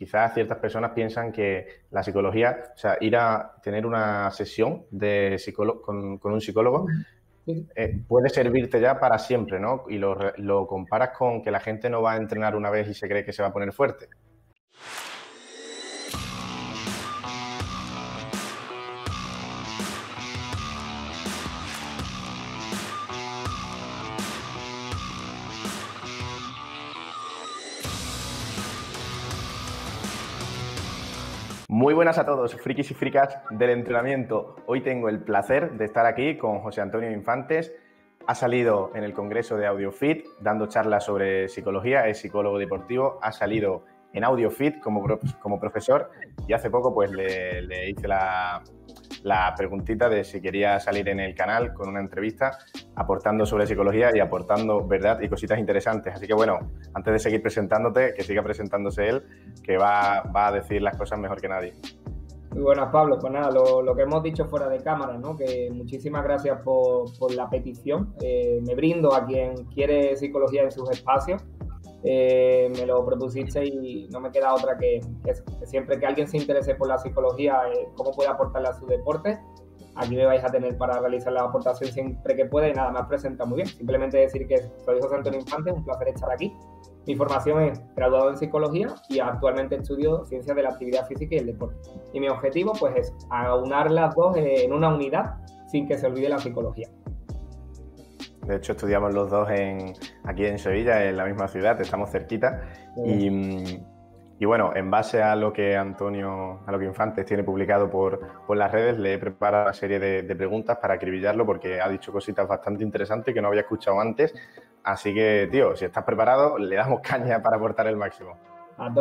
quizás ciertas personas piensan que la psicología, o sea, ir a tener una sesión de con un psicólogo puede servirte ya para siempre, ¿no? Y lo comparas con que la gente no va a entrenar una vez y se cree que se va a poner fuerte. Muy buenas a todos, frikis y fricas del entrenamiento. Hoy tengo el placer de estar aquí con José Antonio Infantes. Ha salido en el Congreso de AudioFit dando charlas sobre psicología, es psicólogo deportivo, ha salido en AudioFit como profesor y hace poco pues le hice la preguntita de si quería salir en el canal con una entrevista aportando sobre psicología y aportando verdad y cositas interesantes. Así que bueno, antes de seguir presentándote, que siga presentándose él, que va a decir las cosas mejor que nadie. Muy buenas, Pablo. Pues nada, lo que hemos dicho fuera de cámara, ¿no? Que muchísimas gracias por la petición. Me brindo a quien quiere psicología en sus espacios. Me lo propusiste y no me queda otra que siempre que alguien se interese por la psicología, cómo puede aportarle a su deporte, aquí me vais a tener para realizar la aportación siempre que pueda y nada más presenta muy bien. Simplemente decir que soy José Antonio Infantes, un placer estar aquí. Mi formación es graduado en psicología y actualmente estudio ciencias de la actividad física y el deporte. Y mi objetivo pues es aunar las dos en una unidad sin que se olvide la psicología. De hecho, estudiamos los dos aquí en Sevilla, en la misma ciudad, estamos cerquita. Y bueno, en base a lo que Infantes tiene publicado por las redes, le he preparado una serie de preguntas para acribillarlo porque ha dicho cositas bastante interesantes que no había escuchado antes. Así que, tío, si estás preparado, le damos caña para aportar el máximo. A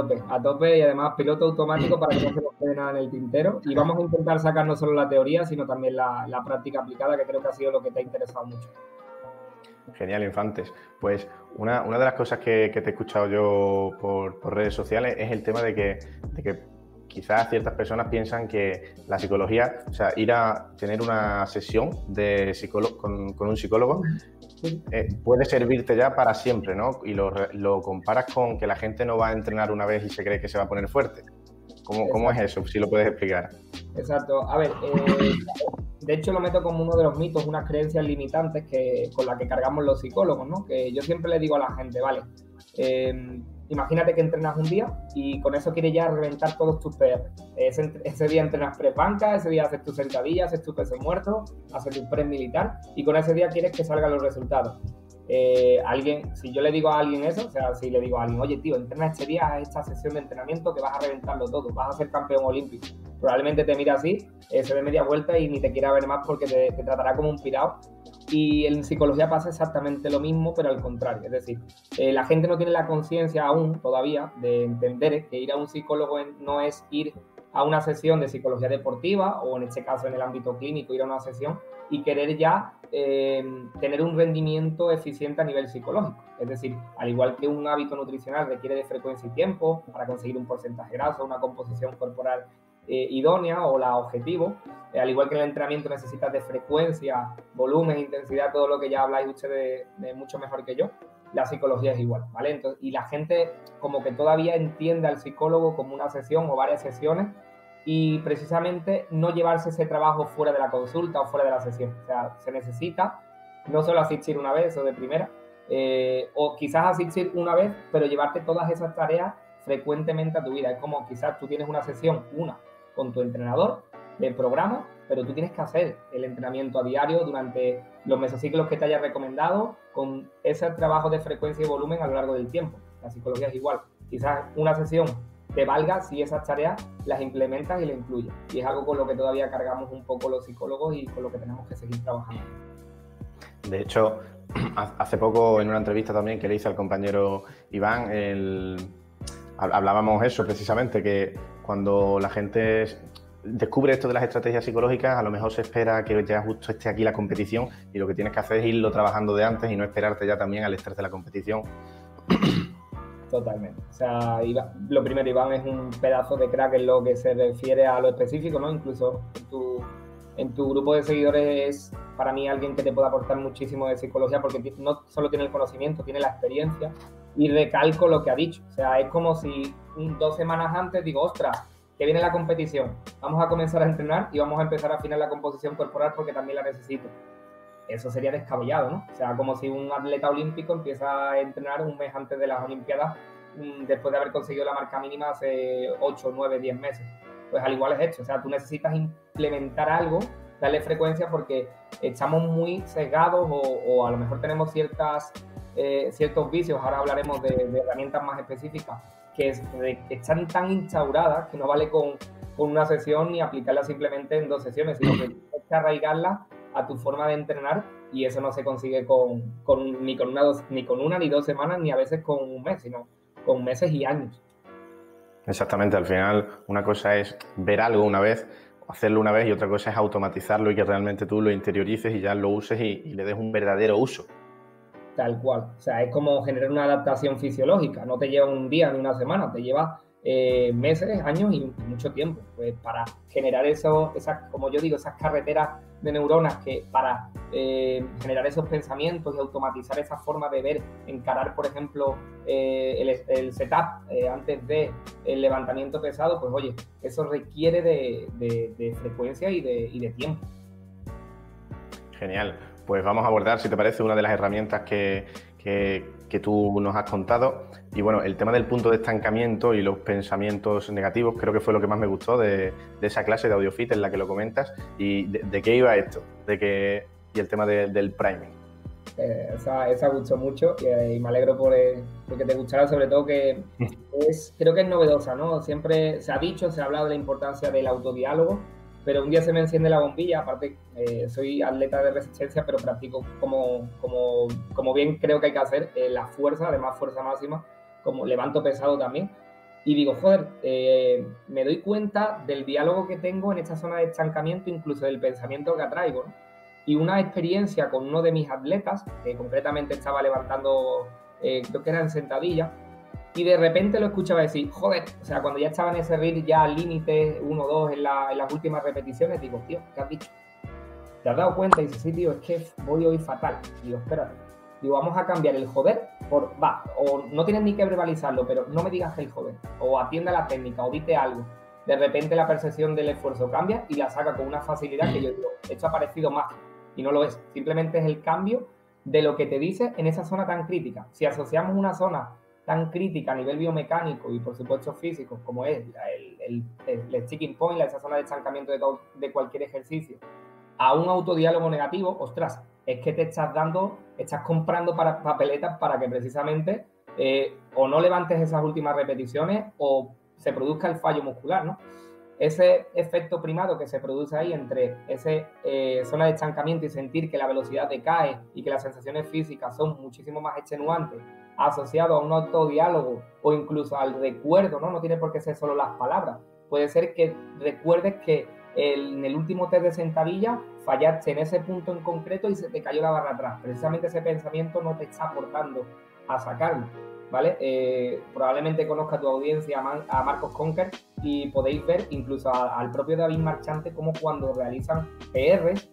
tope y además piloto automático para que no se nos quede nada en el tintero. Y vamos a intentar sacar no solo la teoría, sino también la práctica aplicada, que creo que ha sido lo que te ha interesado mucho. Genial, Infantes. Pues una de las cosas que te he escuchado yo por redes sociales es el tema de que quizás ciertas personas piensan que la psicología, o sea, ir a tener una sesión de con un psicólogo puede servirte ya para siempre, ¿no? Y lo comparas con que la gente no va a entrenar una vez y se cree que se va a poner fuerte. ¿Cómo es eso? Si lo puedes explicar. Exacto. A ver, de hecho lo meto como uno de los mitos, unas creencias limitantes con las que cargamos los psicólogos, ¿no? Que yo siempre le digo a la gente, vale, imagínate que entrenas un día y con eso quieres ya reventar todos tus PR. Ese día entrenas press banca, ese día haces tus sentadillas, haces tu peso muerto, haces tu press militar y con ese día quieres que salgan los resultados. Si yo le digo a alguien eso, o sea, si le digo a alguien, oye tío, entrena este día a esta sesión de entrenamiento que vas a reventarlo todo, vas a ser campeón olímpico, probablemente te mira así, se dé media vuelta y ni te quiera ver más porque te tratará como un pirao. Y en psicología pasa exactamente lo mismo, pero al contrario. Es decir, la gente no tiene la conciencia aún todavía de entender que ir a un psicólogo no es ir a una sesión de psicología deportiva o en este caso en el ámbito clínico ir a una sesión y querer ya tener un rendimiento eficiente a nivel psicológico. Es decir, al igual que un hábito nutricional requiere de frecuencia y tiempo para conseguir un porcentaje graso, una composición corporal idónea o la objetivo, al igual que el entrenamiento necesitas de frecuencia, volumen, intensidad, todo lo que ya habláis ustedes de mucho mejor que yo, la psicología es igual, ¿vale? Entonces, y la gente como que todavía entiende al psicólogo como una sesión o varias sesiones y precisamente no llevarse ese trabajo fuera de la consulta o fuera de la sesión. O sea, se necesita no solo asistir una vez o de primera, o quizás asistir una vez, pero llevarte todas esas tareas frecuentemente a tu vida. Es como quizás tú tienes una sesión, con tu entrenador de programa, pero tú tienes que hacer el entrenamiento a diario durante los mesociclos que te haya recomendado con ese trabajo de frecuencia y volumen a lo largo del tiempo. La psicología es igual. Quizás una sesión te valga si esas tareas las implementas y las incluyes. Y es algo con lo que todavía cargamos un poco los psicólogos y con lo que tenemos que seguir trabajando. De hecho, hace poco en una entrevista también que le hice al compañero Iván, hablábamos eso precisamente, que cuando la gente descubre esto de las estrategias psicológicas, a lo mejor se espera que ya justo esté aquí la competición y lo que tienes que hacer es irlo trabajando de antes y no esperarte ya también al estrés de la competición. Totalmente. O sea, lo primero, Iván es un pedazo de crack en lo que se refiere a lo específico, ¿no? Incluso en tu grupo de seguidores es para mí alguien que te puede aportar muchísimo de psicología porque no solo tiene el conocimiento, tiene la experiencia y recalco lo que ha dicho. O sea, es como si 2 semanas antes digo, ostras, que viene la competición, vamos a comenzar a entrenar y vamos a empezar a afinar la composición corporal porque también la necesito. Eso sería descabellado, ¿no? O sea, como si un atleta olímpico empieza a entrenar un mes antes de las Olimpiadas, después de haber conseguido la marca mínima hace 8, 9, 10 meses. Pues al igual es esto, o sea, tú necesitas implementar algo, darle frecuencia porque estamos muy sesgados o a lo mejor tenemos ciertos vicios, ahora hablaremos de herramientas más específicas, que están tan instauradas que no vale con una sesión ni aplicarlas simplemente en 2 sesiones, sino que tienes que arraigarlas a tu forma de entrenar y eso no se consigue ni con una ni 2 semanas, ni a veces con un mes, sino con meses y años. Exactamente, al final una cosa es ver algo una vez, hacerlo una vez y otra cosa es automatizarlo y que realmente tú lo interiorices y ya lo uses y le des un verdadero uso. Tal cual, o sea, es como generar una adaptación fisiológica, no te lleva un día ni una semana, te lleva meses, años y mucho tiempo, pues para generar como yo digo, esas carreteras de neuronas que para generar esos pensamientos y automatizar esa forma de ver, encarar, por ejemplo, el setup antes del levantamiento pesado, pues oye, eso requiere de frecuencia y de tiempo. Genial. Pues vamos a abordar, si te parece, una de las herramientas que tú nos has contado. Y bueno, el tema del punto de estancamiento y los pensamientos negativos, creo que fue lo que más me gustó de esa clase de AudioFit en la que lo comentas. ¿Y de qué iba esto? Y el tema del priming. Esa gustó mucho y me alegro porque te gustara, sobre todo que creo que es novedosa, ¿no? Siempre se ha dicho, se ha hablado de la importancia del autodiálogo, pero un día se me enciende la bombilla. Aparte soy atleta de resistencia, pero practico como bien creo que hay que hacer, la fuerza, además fuerza máxima, como levanto pesado también, y digo, joder, me doy cuenta del diálogo que tengo en esta zona de estancamiento, incluso del pensamiento que atraigo, ¿no? Y una experiencia con uno de mis atletas, que concretamente estaba levantando, creo que era en sentadilla, y de repente lo escuchaba decir, joder, o sea, cuando ya estaba en ese reel ya al límite, 1-2 en las últimas repeticiones, digo, tío, ¿qué has dicho? ¿Te has dado cuenta? Y dice, sí, tío, es que voy hoy fatal. Digo, espérate. Digo, vamos a cambiar el joder o no tienes ni que verbalizarlo, pero no me digas el joder, o atienda la técnica, o dite algo. De repente la percepción del esfuerzo cambia y la saca con una facilidad que yo digo, esto ha parecido más, y no lo es. Simplemente es el cambio de lo que te dice en esa zona tan crítica. Si asociamos una zona tan crítica a nivel biomecánico y por supuesto físico, como es el sticking point, esa zona de estancamiento de cualquier ejercicio, a un autodiálogo negativo, ostras, es que estás comprando papeletas para que precisamente o no levantes esas últimas repeticiones o se produzca el fallo muscular, ¿no? Ese efecto primado que se produce ahí entre esa zona de estancamiento y sentir que la velocidad decae y que las sensaciones físicas son muchísimo más extenuantes, asociado a un autodiálogo o incluso al recuerdo, ¿no? No tiene por qué ser solo las palabras. Puede ser que recuerdes que en el último test de sentadilla fallaste en ese punto en concreto y se te cayó la barra atrás. Precisamente ese pensamiento no te está aportando a sacarlo, ¿vale? Probablemente conozca tu audiencia a Marcos Conker y podéis ver incluso al propio David Marchante como cuando realizan PRs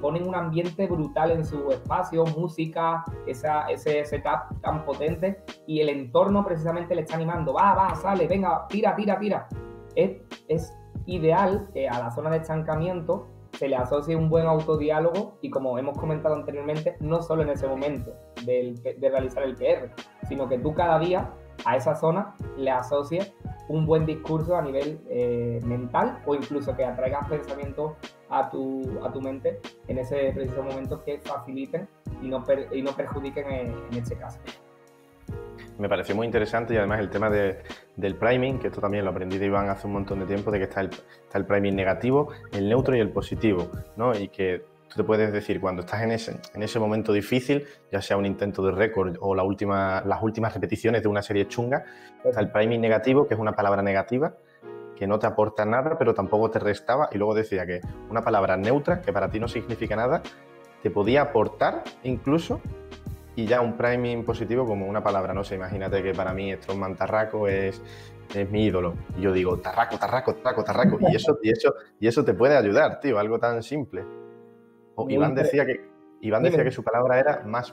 ponen un ambiente brutal en su espacio, música, ese setup tan potente y el entorno precisamente le está animando, va, sale, venga, tira. Es ideal que a la zona de estancamiento se le asocie un buen autodiálogo y, como hemos comentado anteriormente, no solo en ese momento de realizar el PR, sino que tú cada día a esa zona le asocies un buen discurso a nivel mental o incluso que atraigas pensamientos a tu mente en ese preciso momento que faciliten y no perjudiquen en este caso. Me pareció muy interesante y además el tema del priming, que esto también lo aprendí de Iván hace un montón de tiempo, de que está el priming negativo, el neutro y el positivo, ¿no? Y que tú te puedes decir cuando estás en ese momento difícil, ya sea un intento de récord o las últimas repeticiones de una serie chunga, está el priming negativo, que es una palabra negativa, que no te aporta nada, pero tampoco te restaba, y luego decía que una palabra neutra, que para ti no significa nada, te podía aportar incluso. Y ya un priming positivo como una palabra, no sé, imagínate que para mí Strongman Tarraco es mi ídolo. Y yo digo, Tarraco. Y eso te puede ayudar, tío, algo tan simple. Iván decía que su palabra era más.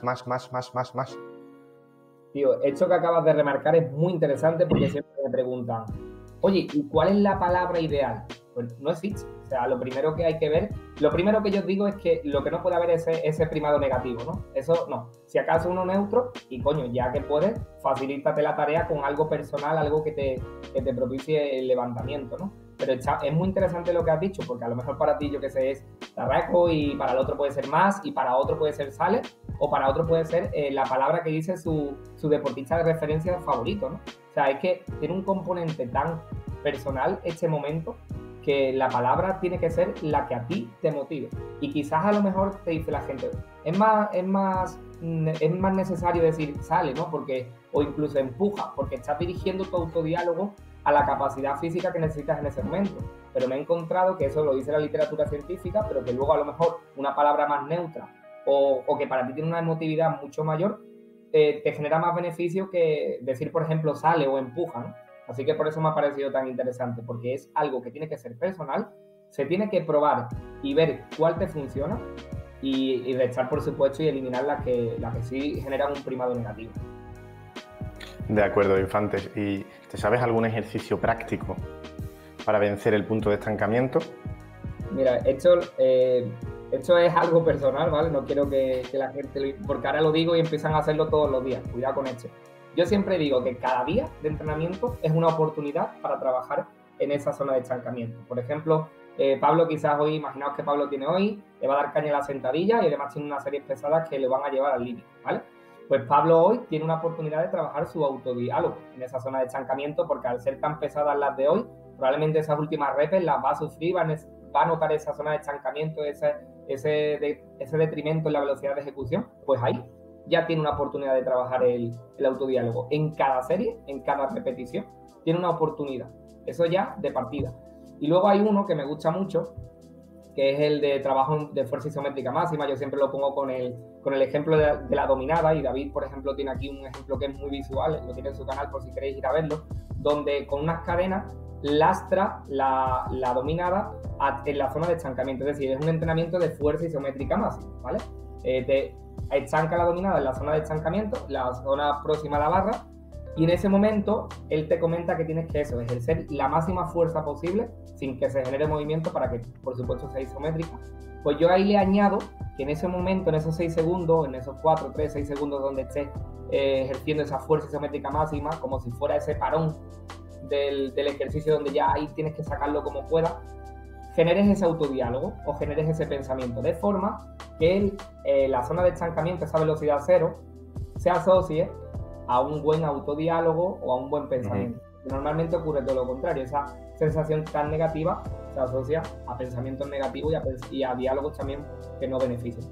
Tío, esto que acabas de remarcar es muy interesante porque siempre me preguntan, oye, ¿y cuál es la palabra ideal? Pues no existe. O sea, lo primero que hay que ver, lo primero que yo os digo es que lo que no puede haber es ese primado negativo, ¿no? Eso no. Si acaso uno neutro, y coño, ya que puedes, facilítate la tarea con algo personal, algo que te propicie el levantamiento, ¿no? Pero es muy interesante lo que has dicho, porque a lo mejor para ti, yo que sé, es tarraco, y para el otro puede ser más, y para otro puede ser sale, o para otro puede ser la palabra que dice su deportista de referencia favorito, ¿no? O sea, es que tiene un componente tan personal este momento que la palabra tiene que ser la que a ti te motive. Y quizás a lo mejor te dice la gente, es más necesario decir sale, ¿no? Porque, o incluso empuja, porque estás dirigiendo tu autodiálogo a la capacidad física que necesitas en ese momento. Pero me he encontrado que eso lo dice la literatura científica, pero que luego a lo mejor una palabra más neutra o que para ti tiene una emotividad mucho mayor, te genera más beneficio que decir, por ejemplo, sale o empuja, ¿no? Así que por eso me ha parecido tan interesante, porque es algo que tiene que ser personal, se tiene que probar y ver cuál te funciona y restar, por supuesto, y eliminar las que sí generan un primado negativo. De acuerdo, Infantes. ¿Y te sabes algún ejercicio práctico para vencer el punto de estancamiento? Mira, esto es algo personal, ¿vale? No quiero que la gente porque ahora lo digo y empiezan a hacerlo todos los días. Cuidado con esto. Yo siempre digo que cada día de entrenamiento es una oportunidad para trabajar en esa zona de estancamiento. Por ejemplo, Pablo quizás hoy, imaginaos que Pablo tiene hoy, le va a dar caña a la sentadilla y además tiene unas series pesadas que le van a llevar al límite, ¿vale? Pues Pablo hoy tiene una oportunidad de trabajar su autodiálogo en esa zona de estancamiento, porque al ser tan pesadas las de hoy, probablemente esas últimas reps las va a sufrir, va a notar esa zona de estancamiento, ese detrimento en la velocidad de ejecución. Pues ahí ya tiene una oportunidad de trabajar el autodiálogo. En cada serie, en cada repetición, tiene una oportunidad. Eso ya de partida. Y luego hay uno que me gusta mucho, que es el de trabajo de fuerza isométrica máxima. Yo siempre lo pongo con el ejemplo de la dominada, y David, por ejemplo, tiene aquí un ejemplo que es muy visual, lo tiene en su canal por si queréis ir a verlo, donde con unas cadenas lastra la dominada en la zona de estancamiento. Es decir, es un entrenamiento de fuerza isométrica máxima, ¿vale? Estanca la dominada en la zona de estancamiento, la zona próxima a la barra, y en ese momento él te comenta que tienes que ejercer la máxima fuerza posible sin que se genere movimiento para que, por supuesto, sea isométrica. Pues yo ahí le añado que en ese momento, en esos 6 segundos, en esos 4, 3, 6 segundos donde estés ejerciendo esa fuerza isométrica máxima, como si fuera ese parón del ejercicio donde ya ahí tienes que sacarlo como puedas, generes ese autodiálogo o generes ese pensamiento, de forma que la zona de estancamiento, esa velocidad cero, se asocie a un buen autodiálogo o a un buen pensamiento. Normalmente ocurre todo lo contrario, esa sensación tan negativa se asocia a pensamientos negativos y a diálogos también que no benefician.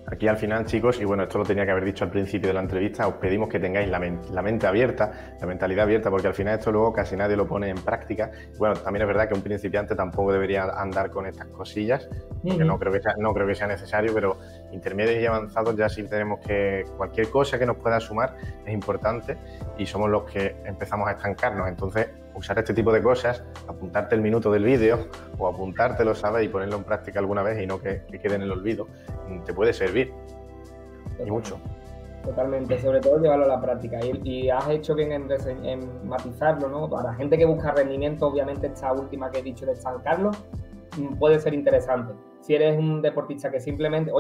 Aquí al final, chicos, y bueno, esto lo tenía que haber dicho al principio de la entrevista, os pedimos que tengáis la mente abierta, la mentalidad abierta, porque al final esto luego casi nadie lo pone en práctica. Bueno, también es verdad que un principiante tampoco debería andar con estas cosillas, porque no creo que sea necesario, pero intermedios y avanzados ya sí tenemos que cualquier cosa que nos pueda sumar es importante, y somos los que empezamos a estancarnos. Entonces, usar este tipo de cosas, apuntarte el minuto del vídeo o apuntártelo, ¿sabes? Y ponerlo en práctica alguna vez y no que quede en el olvido, te puede servir. Y mucho. Totalmente, sobre todo llevarlo a la práctica. Y has hecho bien en matizarlo, ¿no? Para la gente que busca rendimiento, obviamente esta última que he dicho de estancarlo puede ser interesante. Si eres un deportista que simplemente,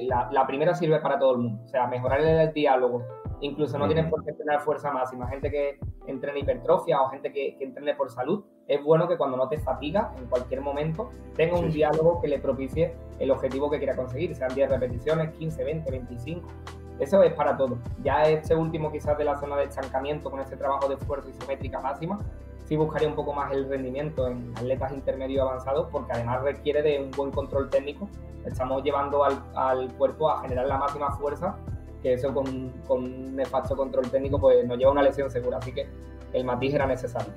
la primera sirve para todo el mundo, o sea, mejorar el diálogo. Incluso no tienes por qué entrenar fuerza máxima. Gente que entrena hipertrofia o gente que entrene por salud, es bueno que cuando no te fatiga, en cualquier momento, tenga un diálogo que le propicie el objetivo que quiera conseguir, sean 10 repeticiones, 15, 20, 25. Eso es para todo. Ya este último quizás de la zona de estancamiento con este trabajo de fuerza isométrica máxima, sí buscaría un poco más el rendimiento en atletas intermedios avanzados, porque además requiere de un buen control técnico. Estamos llevando al cuerpo a generar la máxima fuerza, que eso con un nefasto control técnico pues nos lleva a una lesión segura, así que el matiz era necesario.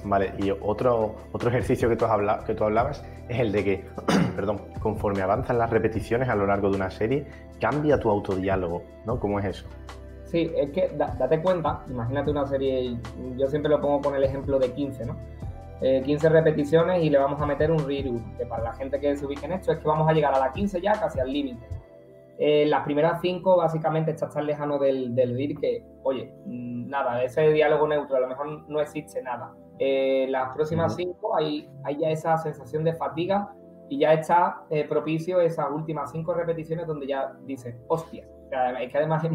Vale, y otro ejercicio que tú hablabas es el de que, conforme avanzan las repeticiones a lo largo de una serie, cambia tu autodiálogo, ¿no? ¿Cómo es eso? Sí, es que date cuenta, imagínate una serie, yo siempre lo pongo con el ejemplo de 15, ¿no? 15 repeticiones y le vamos a meter un RIRU, que para la gente que se ubique en esto es que vamos a llegar a la 15 ya casi al límite. Las primeras 5 básicamente estás tan lejano del RIR que, oye, nada, ese diálogo neutro, a lo mejor no existe nada. Las próximas 5 hay ya esa sensación de fatiga y ya está propicio esas últimas 5 repeticiones donde ya dices, hostia. O sea, es que además es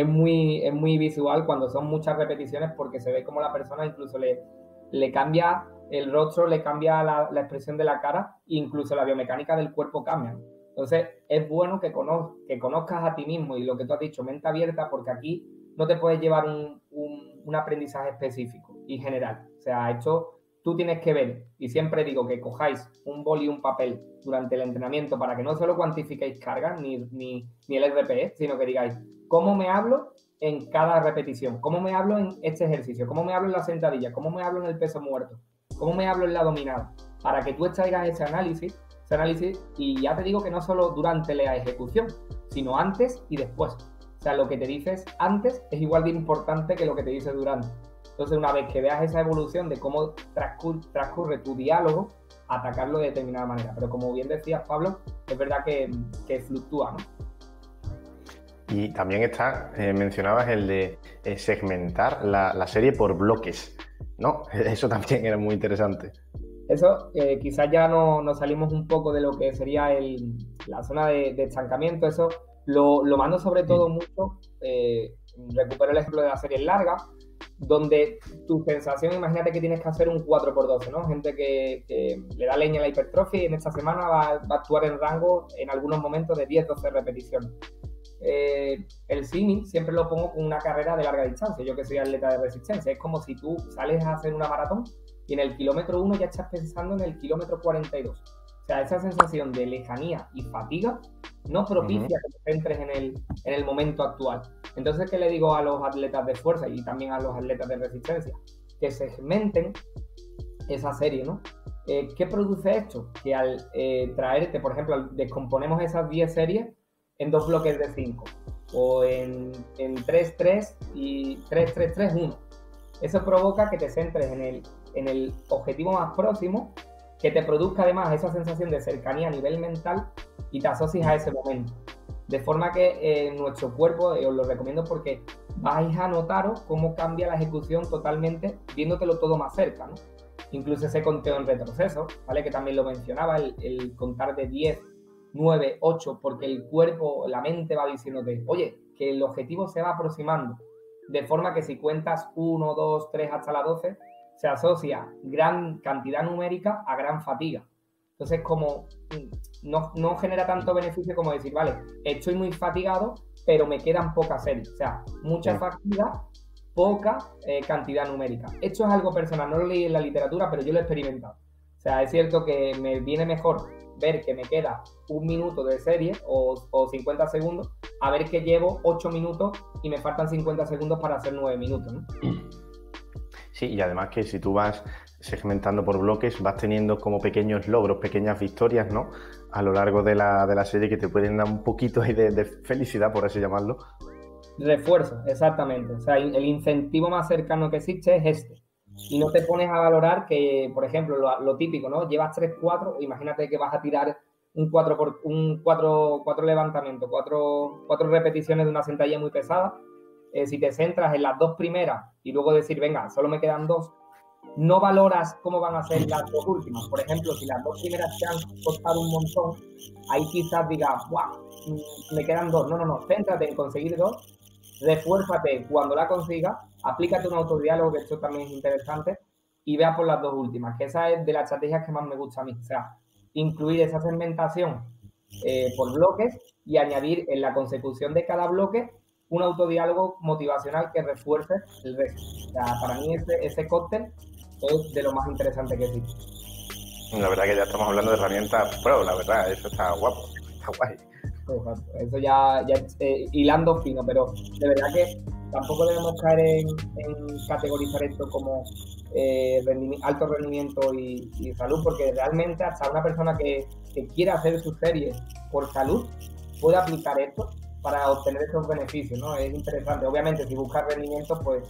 muy visual cuando son muchas repeticiones porque se ve como la persona incluso le cambia el rostro, le cambia la expresión de la cara e incluso la biomecánica del cuerpo cambia. Entonces, es bueno que conozcas a ti mismo y lo que tú has dicho, mente abierta, porque aquí no te puedes llevar un aprendizaje específico y general. O sea, esto tú tienes que ver, y siempre digo que cojáis un boli y un papel durante el entrenamiento para que no solo cuantifiquéis cargas ni el RPE, sino que digáis, ¿cómo me hablo en cada repetición? ¿Cómo me hablo en este ejercicio? ¿Cómo me hablo en la sentadilla? ¿Cómo me hablo en el peso muerto? ¿Cómo me hablo en la dominada? Para que tú extraigas ese análisis y ya te digo que no solo durante la ejecución, sino antes y después. O sea, lo que te dices antes es igual de importante que lo que te dices durante. Entonces, una vez que veas esa evolución de cómo transcurre tu diálogo, atacarlo de determinada manera. Pero como bien decías, Pablo, es verdad que fluctúa, ¿no? Y también mencionabas el de segmentar la serie por bloques, ¿no? Eso también era muy interesante. Eso, quizás ya nos salimos un poco de lo que sería la zona de estancamiento. Eso lo mando sobre todo mucho, recupero el ejemplo de las series largas, donde tu sensación, imagínate que tienes que hacer un 4x12, ¿no? Gente que le da leña a la hipertrofia y en esta semana va a actuar en rango en algunos momentos de 10-12 repeticiones. El símil siempre lo pongo con una carrera de larga distancia, yo que soy atleta de resistencia. Es como si tú sales a hacer una maratón y en el kilómetro 1 ya estás pensando en el kilómetro 42. O sea, esa sensación de lejanía y fatiga no propicia que te centres en el momento actual. Entonces, ¿qué le digo a los atletas de fuerza y también a los atletas de resistencia? Que segmenten esa serie, ¿no? ¿Qué produce esto? Que al traerte, por ejemplo, descomponemos esas 10 series en 2 bloques de 5 o en 3-3 y 3-3-3-1. Eso provoca que te centres en el objetivo más próximo, que te produzca además esa sensación de cercanía a nivel mental y te asocies a ese momento. De forma que nuestro cuerpo, os lo recomiendo porque vais a notaros cómo cambia la ejecución totalmente viéndotelo todo más cerca, ¿no? Incluso ese conteo en retroceso, ¿vale? Que también lo mencionaba, el contar de 10, 9, 8, porque el cuerpo, la mente va diciéndote, oye, que el objetivo se va aproximando. De forma que si cuentas 1, 2, 3 hasta la 12, se asocia gran cantidad numérica a gran fatiga. Entonces, como no genera tanto beneficio como decir, vale, estoy muy fatigado, pero me quedan pocas series. O sea, mucha fatiga, poca cantidad numérica. Esto es algo personal, no lo leí en la literatura, pero yo lo he experimentado. O sea, es cierto que me viene mejor ver que me queda 1 minuto de serie o 50 segundos, a ver que llevo 8 minutos y me faltan 50 segundos para hacer 9 minutos, ¿no? Sí, y además que si tú vas segmentando por bloques, vas teniendo como pequeños logros, pequeñas victorias, ¿no? A lo largo de la serie que te pueden dar un poquito ahí de felicidad, por así llamarlo. Refuerzo, exactamente. O sea, el incentivo más cercano que existe es este. Y no te pones a valorar que, por ejemplo, lo típico, ¿no? Llevas 3-4, imagínate que vas a tirar un 4 levantamientos, 4 repeticiones de una sentadilla muy pesada. Si te centras en las 2 primeras y luego decir, venga, solo me quedan 2, no valoras cómo van a ser las 2 últimas. Por ejemplo, si las 2 primeras te han costado un montón, ahí quizás digas, ¡guau! Me quedan 2. No, céntrate en conseguir 2, refuérzate cuando la consigas, aplícate un autodiálogo, que esto también es interesante, y vea por las 2 últimas, que esa es de las estrategias que más me gusta a mí. O sea, incluir esa segmentación por bloques y añadir en la consecución de cada bloque un autodiálogo motivacional que refuerce el resto. O sea, para mí ese cóctel es de lo más interesante que existe. La verdad que ya estamos hablando de herramientas pro, la verdad, eso está guapo, está guay. Exacto. Eso ya hilando fino, pero de verdad que tampoco debemos caer en categorizar esto como alto rendimiento y salud, porque realmente hasta una persona que quiera hacer su serie por salud puede aplicar esto para obtener esos beneficios, ¿no? Es interesante. Obviamente, si buscas rendimiento, pues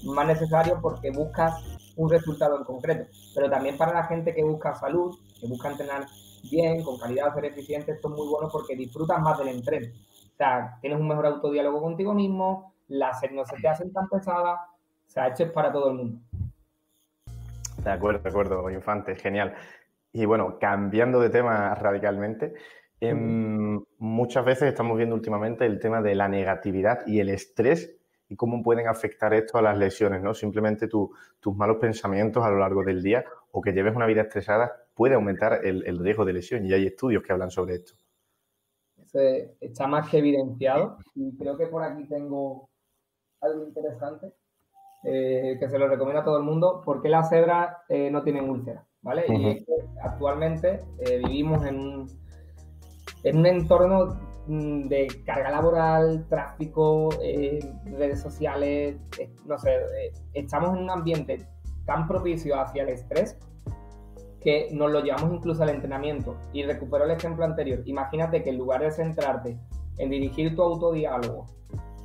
más necesario porque buscas un resultado en concreto. Pero también para la gente que busca salud, que busca entrenar bien, con calidad, ser eficiente, esto es muy bueno porque disfrutas más del entreno. O sea, tienes un mejor autodiálogo contigo mismo, las series no se te hacen tan pesadas, o sea, esto es para todo el mundo. De acuerdo, Infante, genial. Y bueno, cambiando de tema radicalmente, muchas veces estamos viendo últimamente el tema de la negatividad y el estrés y cómo pueden afectar esto a las lesiones, ¿no? Simplemente tus malos pensamientos a lo largo del día o que lleves una vida estresada puede aumentar el riesgo de lesión y hay estudios que hablan sobre esto. Eso está más que evidenciado y creo que por aquí tengo algo interesante que se lo recomiendo a todo el mundo. ¿Por qué las cebras no tienen úlceras? ¿Vale? Y es que actualmente vivimos en un entorno de carga laboral, tráfico, redes sociales, no sé, estamos en un ambiente tan propicio hacia el estrés que nos lo llevamos incluso al entrenamiento. Y recupero el ejemplo anterior. Imagínate que en lugar de centrarte en dirigir tu autodiálogo,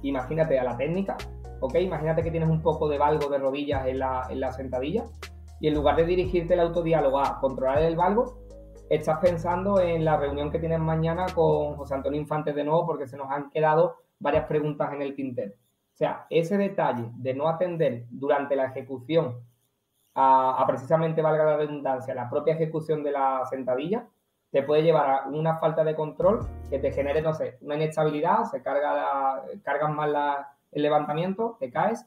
imagínate a la técnica, ¿ok? Imagínate que tienes un poco de valgo de rodillas en la sentadilla y en lugar de dirigirte el autodiálogo a controlar el valgo, estás pensando en la reunión que tienes mañana con José Antonio Infante de nuevo porque se nos han quedado varias preguntas en el tintero. O sea, ese detalle de no atender durante la ejecución a precisamente, valga la redundancia, la propia ejecución de la sentadilla, te puede llevar a una falta de control que te genere, no sé, una inestabilidad, cargas más el levantamiento, te caes,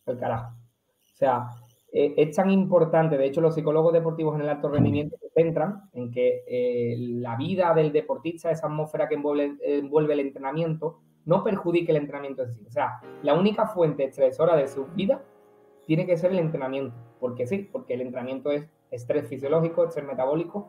el carajo. O sea, es tan importante, de hecho los psicólogos deportivos en el alto rendimiento se centran en que la vida del deportista, esa atmósfera que envuelve el entrenamiento, no perjudique el entrenamiento en sí. O sea, la única fuente estresora de su vida tiene que ser el entrenamiento, porque sí, porque el entrenamiento es estrés fisiológico, estrés metabólico,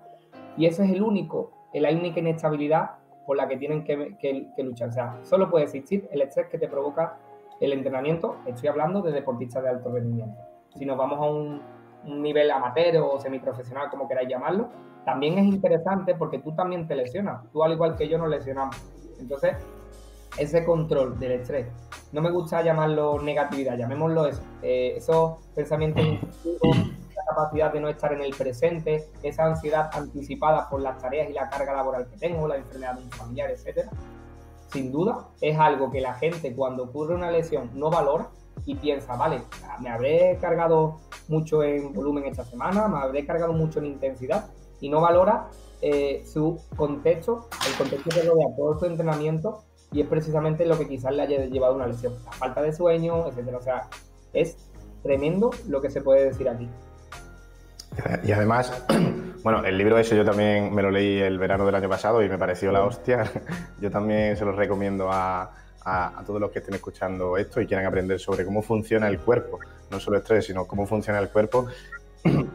y ese es la única inestabilidad por la que tienen que luchar. O sea, solo puede existir el estrés que te provoca el entrenamiento, estoy hablando de deportistas de alto rendimiento. Si nos vamos a un nivel amateur o semiprofesional, como queráis llamarlo, también es interesante porque tú también te lesionas, tú al igual que yo nos lesionamos. Entonces, ese control del estrés, no me gusta llamarlo negatividad, llamémoslo eso, esos pensamientos intrusivos, la capacidad de no estar en el presente, esa ansiedad anticipada por las tareas y la carga laboral que tengo, la enfermedad de un familiar, etcétera, sin duda es algo que la gente cuando ocurre una lesión no valora y piensa, vale, me habré cargado mucho en volumen esta semana, me habré cargado mucho en intensidad y no valora su contexto, el contexto que rodea todo su entrenamiento y es precisamente lo que quizás le haya llevado a una lesión, la falta de sueño, etcétera. O sea, es tremendo lo que se puede decir aquí. Y además, bueno, el libro ese yo también me lo leí el verano del año pasado y me pareció la hostia. Yo también se lo recomiendo a todos los que estén escuchando esto y quieran aprender sobre cómo funciona el cuerpo, no solo estrés, sino cómo funciona el cuerpo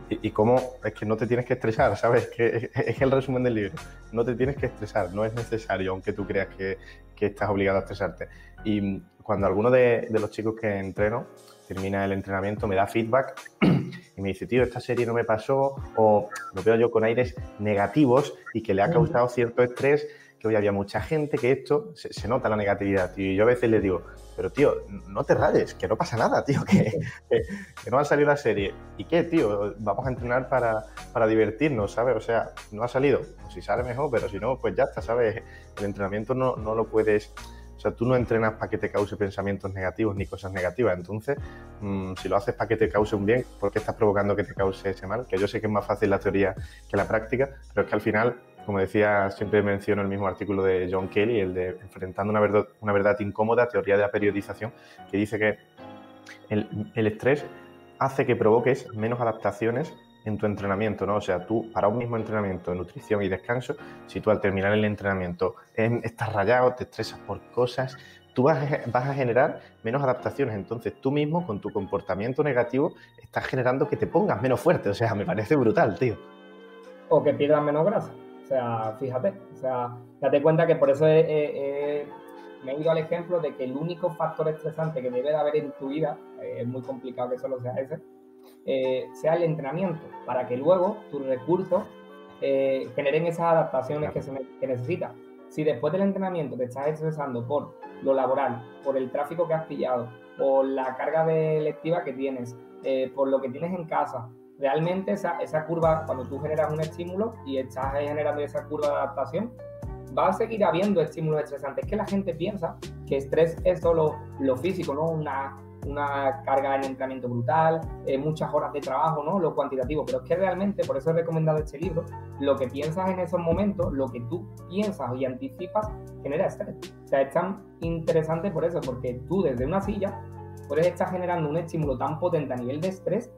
y cómo es que no te tienes que estresar, ¿sabes? Es el resumen del libro. No te tienes que estresar, no es necesario, aunque tú creas que estás obligado a estresarte. Y cuando alguno de los chicos que entreno termina el entrenamiento, me da feedback y me dice, tío, esta serie no me pasó, o lo veo yo con aires negativos y que le ha causado cierto estrés, que hoy había mucha gente, que esto se nota la negatividad, tío. Y yo a veces le digo, pero tío, no te rayes, que no pasa nada, tío, que no ha salido la serie. ¿Y qué, tío? Vamos a entrenar para divertirnos, ¿sabes? O sea, no ha salido, pues si sale mejor, pero si no, pues ya está, ¿sabes? El entrenamiento no lo puedes... O sea, tú no entrenas para que te cause pensamientos negativos ni cosas negativas. Entonces, si lo haces para que te cause un bien, ¿por qué estás provocando que te cause ese mal? Que yo sé que es más fácil la teoría que la práctica, pero es que al final, como decía, siempre menciono el mismo artículo de John Kelly, el de Enfrentando una verdad incómoda, teoría de la periodización, que dice que el estrés hace que provoques menos adaptaciones en tu entrenamiento, ¿no? O sea, tú para un mismo entrenamiento de nutrición y descanso, si tú al terminar el entrenamiento estás rayado, te estresas por cosas, tú vas a generar menos adaptaciones. Entonces tú mismo con tu comportamiento negativo estás generando que te pongas menos fuerte. O sea, me parece brutal, tío. O que pierdas menos grasa. O sea, fíjate, o sea, date cuenta que por eso me he ido al ejemplo de que el único factor estresante que debe de haber en tu vida, es muy complicado que solo sea ese, sea el entrenamiento, para que luego tus recursos generen esas adaptaciones que necesitas. Si después del entrenamiento te estás estresando por lo laboral, por el tráfico que has pillado, por la carga lectiva que tienes, por lo que tienes en casa, realmente esa curva, cuando tú generas un estímulo y estás generando esa curva de adaptación, va a seguir habiendo estímulos estresantes. Es que la gente piensa que estrés es solo lo físico, ¿no? Una carga en entrenamiento brutal, muchas horas de trabajo, ¿no? Lo cuantitativo, pero es que realmente, por eso he recomendado este libro, lo que piensas en esos momentos, lo que tú piensas y anticipas, genera estrés. O sea, es tan interesante por eso, porque tú desde una silla puedes estar generando un estímulo tan potente a nivel de estrés,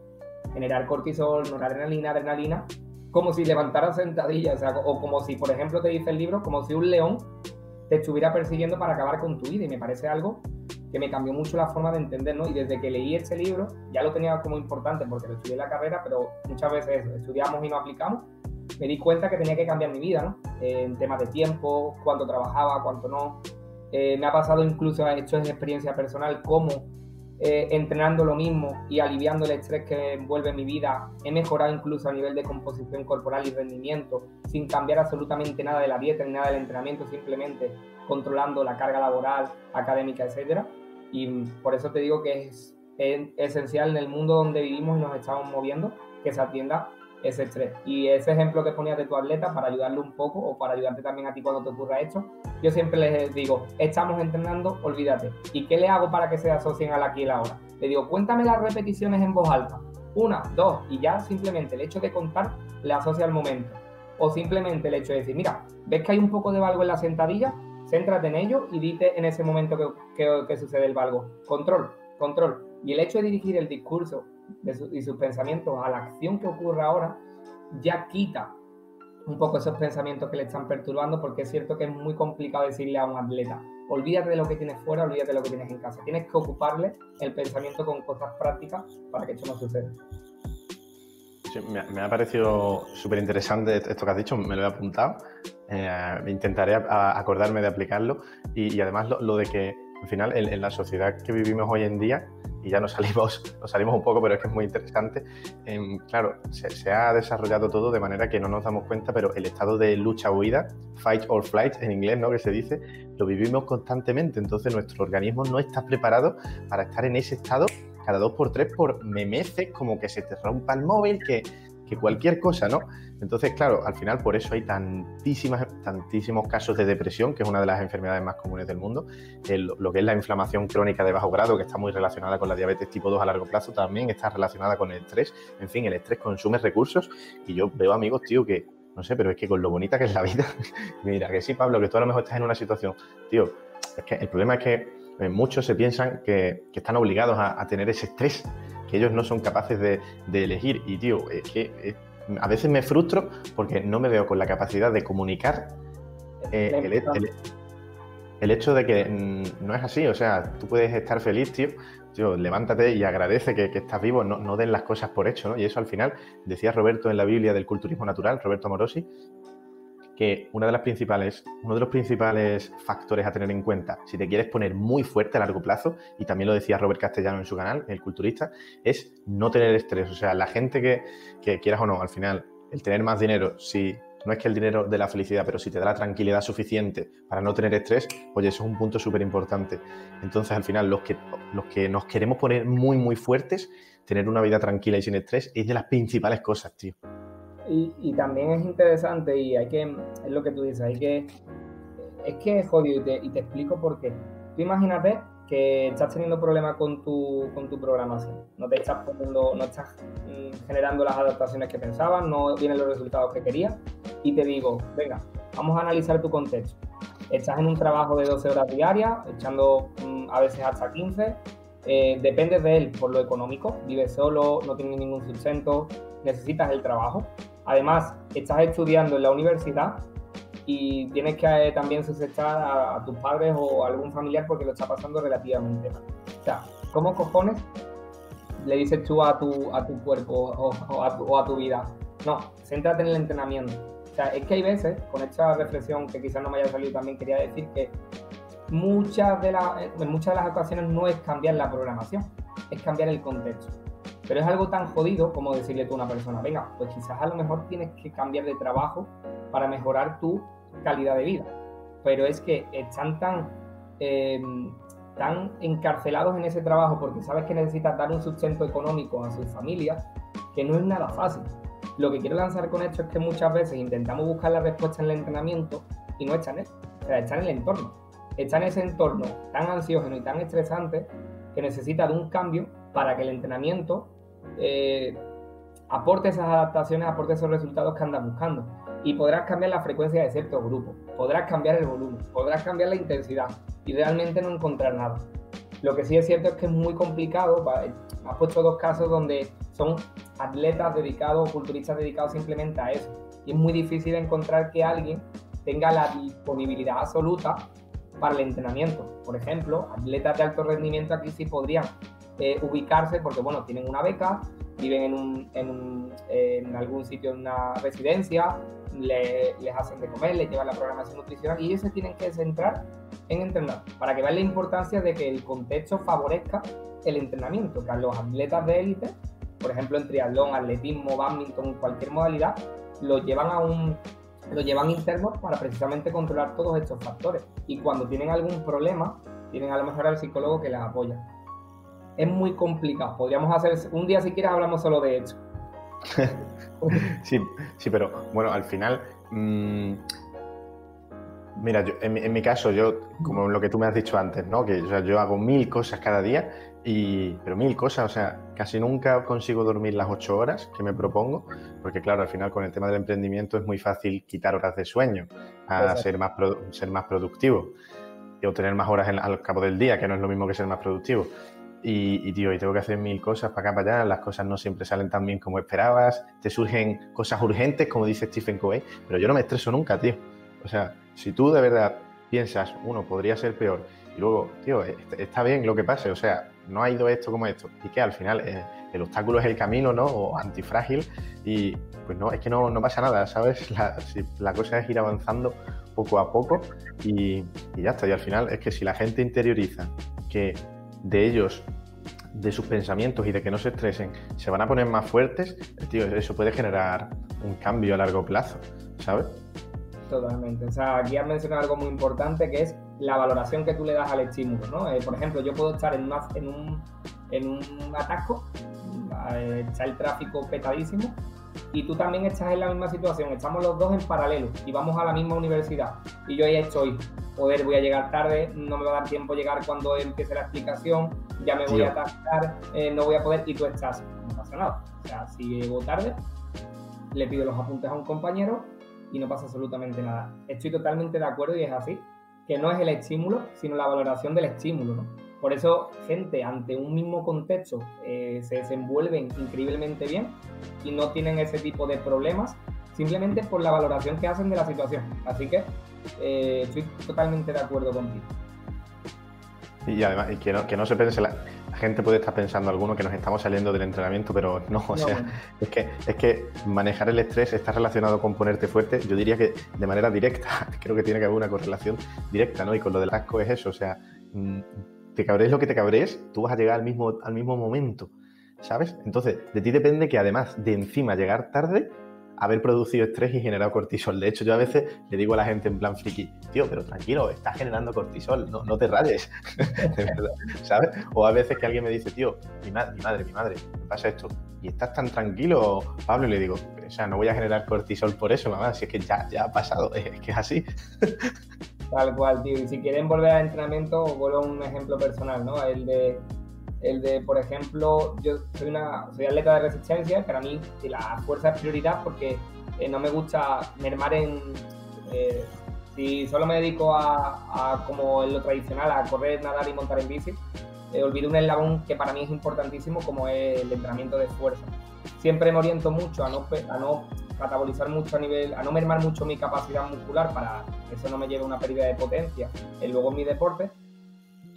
generar cortisol, noradrenalina, adrenalina, como si levantaras sentadillas, o sea, o como si, por ejemplo, te dice el libro, como si un león te estuviera persiguiendo para acabar con tu vida, y me parece algo que me cambió mucho la forma de entender, ¿no? Y desde que leí este libro, ya lo tenía como importante porque lo estudié en la carrera, pero muchas veces estudiamos y no aplicamos, me di cuenta que tenía que cambiar mi vida, ¿no? En temas de tiempo, cuánto trabajaba, cuánto no. Me ha pasado incluso, esto es experiencia personal, cómo entrenando lo mismo y aliviando el estrés que envuelve mi vida, he mejorado incluso a nivel de composición corporal y rendimiento, sin cambiar absolutamente nada de la dieta ni nada del entrenamiento, simplemente controlando la carga laboral, académica, etcétera. Y por eso te digo que es esencial en el mundo donde vivimos y nos estamos moviendo, que se atienda ese estrés. Y ese ejemplo que ponías de tu atleta, para ayudarle un poco o para ayudarte también a ti cuando te ocurra esto, yo siempre les digo, estamos entrenando, olvídate. ¿Y qué le hago para que se asocien al aquí y el ahora? Le digo, cuéntame las repeticiones en voz alta. 1, 2, y ya simplemente el hecho de contar le asocia al momento. O simplemente el hecho de decir, mira, ¿ves que hay un poco de valgo en la sentadilla? Céntrate en ello y dite en ese momento que sucede el valgo. Control, control. Y el hecho de dirigir el discurso y sus pensamientos a la acción que ocurre ahora, ya quita un poco esos pensamientos que le están perturbando, porque es cierto que es muy complicado decirle a un atleta, olvídate de lo que tienes fuera, olvídate de lo que tienes en casa. Tienes que ocuparle el pensamiento con cosas prácticas para que esto no suceda. Sí, me ha parecido súper interesante esto que has dicho, me lo he apuntado. Intentaré acordarme de aplicarlo y además lo de que al final en la sociedad que vivimos hoy en día, y ya nos salimos un poco, pero es que es muy interesante, claro, se ha desarrollado todo de manera que no nos damos cuenta, pero el estado de lucha o huida, fight or flight en inglés, ¿no?, que se dice, lo vivimos constantemente. Entonces nuestro organismo no está preparado para estar en ese estado cada 2x3 por memeces, como que se te rompa el móvil, que cualquier cosa, ¿no? Entonces, claro, al final por eso hay tantísimos casos de depresión, que es una de las enfermedades más comunes del mundo. Lo que es la inflamación crónica de bajo grado, que está muy relacionada con la diabetes tipo 2 a largo plazo, también está relacionada con el estrés. En fin, el estrés consume recursos y yo veo amigos, tío, que no sé, pero es que con lo bonita que es la vida, mira, que sí, Pablo, que tú a lo mejor estás en una situación, tío, es que el problema es que muchos se piensan que están obligados a tener ese estrés, que ellos no son capaces de elegir. Y, tío, es que a veces me frustro porque no me veo con la capacidad de comunicar el hecho de que no es así. O sea, tú puedes estar feliz, tío, levántate y agradece que estás vivo, no den las cosas por hecho, ¿no? Y eso al final, decía Roberto en la Biblia del culturismo natural, Roberto Morosi, que uno de los principales factores a tener en cuenta si te quieres poner muy fuerte a largo plazo, y también lo decía Robert Castellano en su canal, el culturista, es no tener estrés. O sea, la gente que quieras o no, al final, el tener más dinero, si no es que el dinero dé la felicidad, pero si te da la tranquilidad suficiente para no tener estrés, oye, eso es un punto súper importante. Entonces, al final, los que nos queremos poner muy, muy fuertes, tener una vida tranquila y sin estrés es de las principales cosas, tío. Y también es interesante, y es lo que tú dices, es que es jodido, y te explico por qué. Tú imagínate que estás teniendo problemas con tu programación, no estás generando las adaptaciones que pensabas, no vienen los resultados que querías, y te digo, venga, vamos a analizar tu contexto. Estás en un trabajo de 12 horas diarias, echando a veces hasta 15, dependes de él por lo económico, vives solo, no tienes ningún sustento, necesitas el trabajo. Además, estás estudiando en la universidad y tienes que también sustentar a tus padres o a algún familiar porque lo está pasando relativamente mal. O sea, ¿cómo cojones le dices tú a tu cuerpo o a tu vida? No, céntrate en el entrenamiento. O sea, es que hay veces, con esta reflexión que quizás no me haya salido también, quería decir que en muchas de las ocasiones no es cambiar la programación, es cambiar el contexto. Pero es algo tan jodido como decirle tú a una persona, venga, pues quizás a lo mejor tienes que cambiar de trabajo para mejorar tu calidad de vida. Pero es que están tan encarcelados en ese trabajo porque sabes que necesitas dar un sustento económico a sus familias, que no es nada fácil. Lo que quiero lanzar con esto es que muchas veces intentamos buscar la respuesta en el entrenamiento y no está en él, o sea, está en el entorno. Está en ese entorno tan ansiógeno y tan estresante que necesita de un cambio para que el entrenamiento aporte esas adaptaciones, aporte esos resultados que andas buscando. Y podrás cambiar la frecuencia de ciertos grupos, podrás cambiar el volumen, podrás cambiar la intensidad y realmente no encontrar nada. Lo que sí es cierto es que es muy complicado. Has puesto 2 casos donde son atletas dedicados, culturistas dedicados simplemente a eso. Y es muy difícil encontrar que alguien tenga la disponibilidad absoluta para el entrenamiento. Por ejemplo, atletas de alto rendimiento aquí sí podrían ubicarse porque, bueno, tienen una beca, viven en algún sitio, en una residencia, les hacen de comer, les llevan la programación nutricional y ellos se tienen que centrar en entrenar para que vean la importancia de que el contexto favorezca el entrenamiento, que a los atletas de élite, por ejemplo en triatlón, atletismo, bádminton, cualquier modalidad, los llevan internos para precisamente controlar todos estos factores y cuando tienen algún problema, tienen a lo mejor al psicólogo que les apoya. Es muy complicado, podríamos hacer un día si quieres hablamos solo de esto. Sí, pero bueno, al final, mira, en mi caso, yo, como lo que tú me has dicho antes, ¿no? Que yo hago 1000 cosas cada día, pero 1000 cosas, o sea, casi nunca consigo dormir las 8 horas que me propongo, porque claro, al final con el tema del emprendimiento es muy fácil quitar horas de sueño a ser más productivo y obtener más horas al cabo del día, que no es lo mismo que ser más productivo. Y tío, y tengo que hacer 1000 cosas para acá, para allá, las cosas no siempre salen tan bien como esperabas, te surgen cosas urgentes, como dice Stephen Covey, pero yo no me estreso nunca, tío. O sea, si tú de verdad piensas, podría ser peor, y luego, tío, está bien lo que pase, o sea, no ha ido esto como esto, y que al final el obstáculo es el camino, ¿no? O antifrágil, y pues no, es que no pasa nada, ¿sabes? La cosa es ir avanzando poco a poco y ya está, y al final es que si la gente interioriza que de ellos, de sus pensamientos y de que no se estresen, se van a poner más fuertes, tío, eso puede generar un cambio a largo plazo, ¿sabes? Totalmente. O sea, aquí has mencionado algo muy importante que es la valoración que tú le das al estímulo, ¿no? Por ejemplo, yo puedo estar en un atasco, está el tráfico petadísimo y tú también estás en la misma situación, estamos los dos en paralelo y vamos a la misma universidad y yo ahí estoy, joder, voy a llegar tarde, no me va a dar tiempo llegar cuando empiece la explicación, ya me voy a atascar, no voy a poder, y tú estás, no pasa nada. O sea, si llego tarde, le pido los apuntes a un compañero y no pasa absolutamente nada. Estoy totalmente de acuerdo y es así, que no es el estímulo, sino la valoración del estímulo, ¿no? Por eso, gente, ante un mismo contexto, se desenvuelven increíblemente bien y no tienen ese tipo de problemas, simplemente por la valoración que hacen de la situación. Así que estoy totalmente de acuerdo contigo. Y además, y que no se piense, la gente puede estar pensando alguno que nos estamos saliendo del entrenamiento, pero no, o sea, es que manejar el estrés está relacionado con ponerte fuerte, yo diría que de manera directa, creo que tiene que haber una correlación directa, ¿no? Y con lo del asco es eso, o sea, te cabrees lo que te cabrees, tú vas a llegar al mismo momento, ¿sabes? Entonces, de ti depende que además de encima llegar tarde, haber producido estrés y generado cortisol. De hecho, yo a veces le digo a la gente en plan friki, tío, pero tranquilo, estás generando cortisol, no te rayes, de verdad, ¿sabes? O a veces que alguien me dice, tío, mi madre, me pasa esto, y estás tan tranquilo, Pablo, y le digo, o sea, no voy a generar cortisol por eso, mamá, si es que ya ha pasado, es que es así. Tal cual, tío, y si quieren volver al entrenamiento, vuelvo a un ejemplo personal, ¿no? El de, por ejemplo, yo soy atleta de resistencia, para mí la fuerza es prioridad porque no me gusta mermar si solo me dedico a como en lo tradicional, a correr, nadar y montar en bici, olvido un eslabón que para mí es importantísimo como es el entrenamiento de fuerza. Siempre me oriento mucho a no catabolizar mucho a no mermar mucho mi capacidad muscular para que eso no me lleve a una pérdida de potencia luego en mi deporte.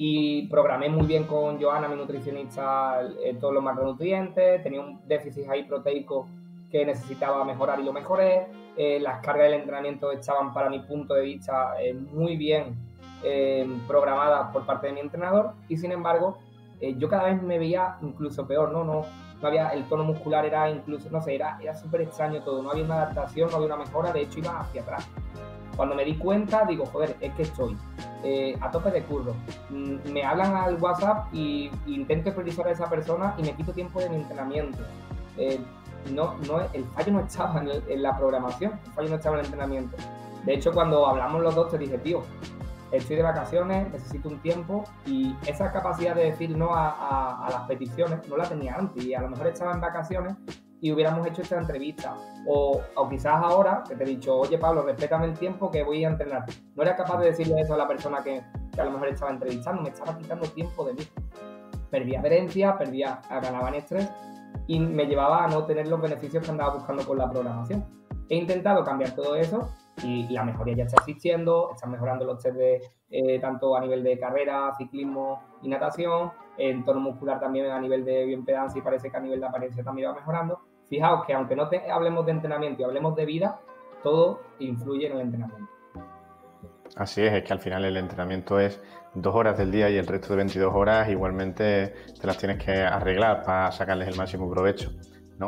Y programé muy bien con Joana, mi nutricionista, todos los macronutrientes, tenía un déficit ahí proteico que necesitaba mejorar y lo mejoré. Las cargas del entrenamiento estaban, para mi punto de vista, muy bien programadas por parte de mi entrenador y sin embargo yo cada vez me veía incluso peor, no había, el tono muscular era incluso, no sé, era súper extraño todo, no había una adaptación, no había una mejora, de hecho iba hacia atrás. Cuando me di cuenta, digo, joder, es que estoy a tope de curro. Me hablan al WhatsApp y intento priorizar a esa persona y me quito tiempo de mi entrenamiento. el fallo no estaba en la programación, el fallo no estaba en el entrenamiento. De hecho, cuando hablamos los dos te dije, tío, estoy de vacaciones, necesito un tiempo, y esa capacidad de decir no a las peticiones no la tenía antes, y a lo mejor estaba en vacaciones y hubiéramos hecho esta entrevista, o quizás ahora que te he dicho, oye Pablo, respétame el tiempo que voy a entrenar, no era capaz de decirle eso a la persona que a lo mejor estaba entrevistando, me estaba quitando tiempo de mí, perdía adherencia, ganaba en estrés y me llevaba a no tener los beneficios que andaba buscando con la programación. He intentado cambiar todo eso y la mejoría ya está existiendo, están mejorando los test tanto a nivel de carrera, ciclismo y natación, en tono muscular también a nivel de bioimpedancia, y parece que a nivel de apariencia también va mejorando. Fijaos que aunque no hablemos de entrenamiento y hablemos de vida, todo influye en el entrenamiento. Así es que al final el entrenamiento es 2 horas del día y el resto de 22 horas igualmente te las tienes que arreglar para sacarles el máximo provecho, ¿no?